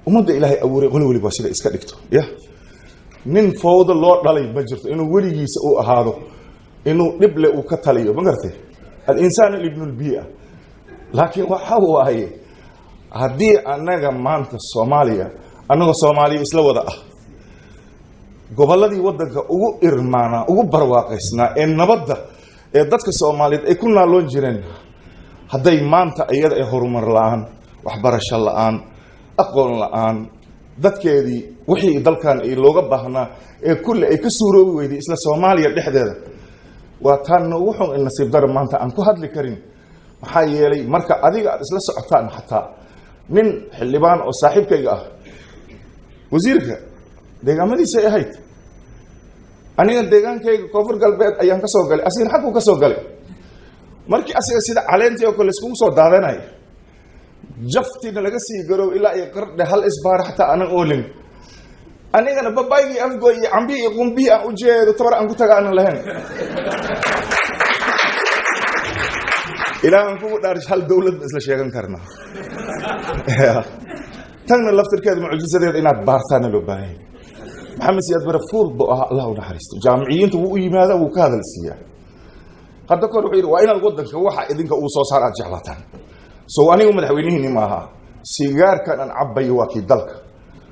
ummadda ilaahay abuuray qolo waliba sida iska dhigto ya nin fawda loo dhalay ma jirto inuu weligiisa uu ahaado inuu dhible uu ka taliyo ma gartay al-insaan ibn al-bi'a laakiin waxa uu ahay haddii anaga maanta Soomaaliya anaga Soomaaliya isla wada ah gobolladii wadanka ugu irmaana ugu barwaaqaysnaa ee nabadda ee dadka Soomaaliyeed ay ku naaloon jireen hadday maanta iyada ay horumar la'aan waxbarasho la'aan aqoon la'aan dadkeedii wixii dalkan ay looga baahnaa ee kulli ay ka suuroobi weyday isla Soomaaliya dhexdeeda waa tan wuxuu in nasiib dar maanta aan ku hadli karin maxaa yeelay marka adiga aad isla socotaan xataa nin xildhibaan oo saaxiibkayga ah wasiirka deegaamadiisa ay ahayd aniga deegaankayga koonfur galbeed ayaan ka soo galay asiga xaq uu ka soo galay markii asiga sida caleentii oo kale isku soo daadanay jaftina laga sii garow ilaa ay qardhe hal isbaar xataa aanan oolin anigana babaygii afgo iyo cambi iyo qumbi aan u jeedo tabar aan ku tagaan lahayn ilaa aan ku dhaarish hal dawlad isla sheegan karna tagna laftirkeeda mucjisadeeda inaad baartaan loo baahay maxamed siyaad barafuur boo ah Allah u naxariisto jaamiciyiintu wuu yimaada wuu ka hadal siiyaa hadda kor wuxuu waa inaad wadanka waxa idinka uu soo saar aad jeclaataan soo anigu madaxweynihiin ma aha sigaarkan aan cabay waa kii dalka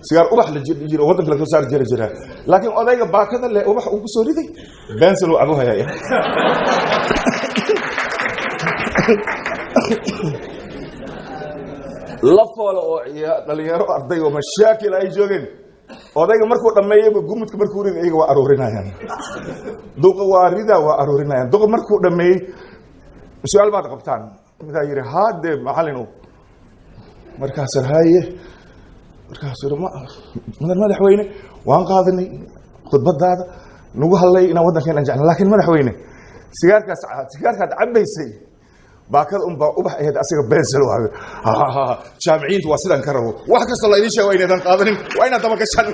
sigaar ubax la jiro wadanka la soo saar jira laakiin odayga baakada leh ubax uu ku soo riday bensel uu abu hayay la foolo oo dhalinyaro arday oo mashaakil ay joogeen odayga markuu dhameeyay gumudka markuu riday iyaga waa aroorinayaan duqa waarida waa aroorinayaan duqa markuu dhameeyay su'aal baad qabtaan mid ay yiri haade macallin markaas haye markaas madaxweyne waan qaadanay khudbadaada nagu hadlay in wadankeena jecel laakiin madaxweyne sigaarkaad cabaysay baakad baa ubax ahayd asiga bensel waaga jaamiciintu waa sidan ka rabo wax kasta la idin sheego inaydan qaadanin waa inaad daba gashaan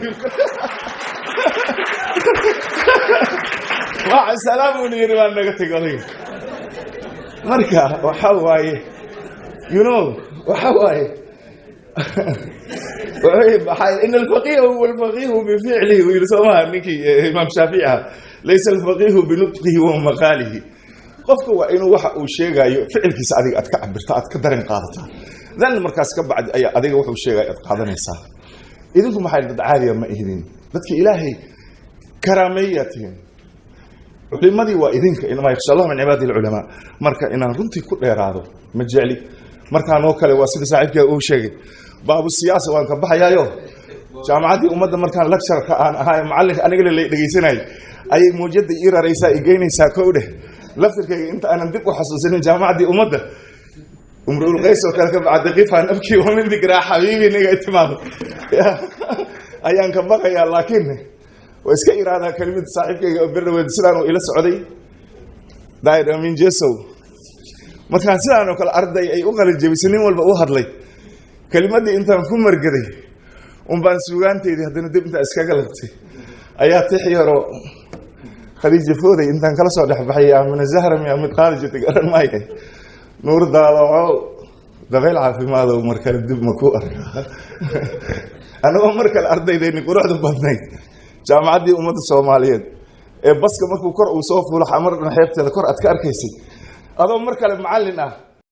waa salaamu niir waan naga tagay marka waxa waaye waxa waaye إن الفقيه هو الفقيه بفعله ويرسمها نكي إمام شافعي ليس الفقيه بنطقه ومقاله قفك وإنه وحق وشيء فعل كيس أديك أتكعب برتاعت كدرين قاضتها ذن المركز كبعد أي أديك وحق وشيء أتقاضى نيسا إذنكم حال عالية ما إهدين بدك إلهي كراميتهم علماء وإذنك إنما يخشى الله من عباد العلماء مركا إن رنتي كل إرادة مجالي مركا نوكل واسد ساعدك أو شيء باب السياسة وأنا كبحيا يو جامعتي أمد مركان لكشر كأن هاي معلق أنا قل اللي دقيسناي أي موجود إيرا رئيسا إجيني ساكوده لفتك أنت أنا ندق وحسوسين جامعتي أمد أمرؤ القيس وكذا بعد دقيقة نبكي ومن ذكر حبيبي نيجي تمام أيام كبحيا لكن وإسكا إرادة كلمة صاحبك برد ودسلان إلى السعودية داير من جسو مركان سلان وكل أرضي أي أقل الجبسنين والبؤهر لي كلمتي أنت مفهوم مرقدي ومبان سوغانتي دي هدنا دب أنت أسكاقلتي أيها تحيرو خديجة فودي أنت انكلا صدح بحيا من الزهرة من خارجة تقرن ماي نور دالو دغيل عافي ماذا ومركل الدب مكوئر أنا أمرك الأرض ديني كروح دبابني جامعة دي أمد الصوماليين بس كمكو كرء وصوف ولا حمر نحيبت الكرء أتكار كيسي هذا أمرك المعلنة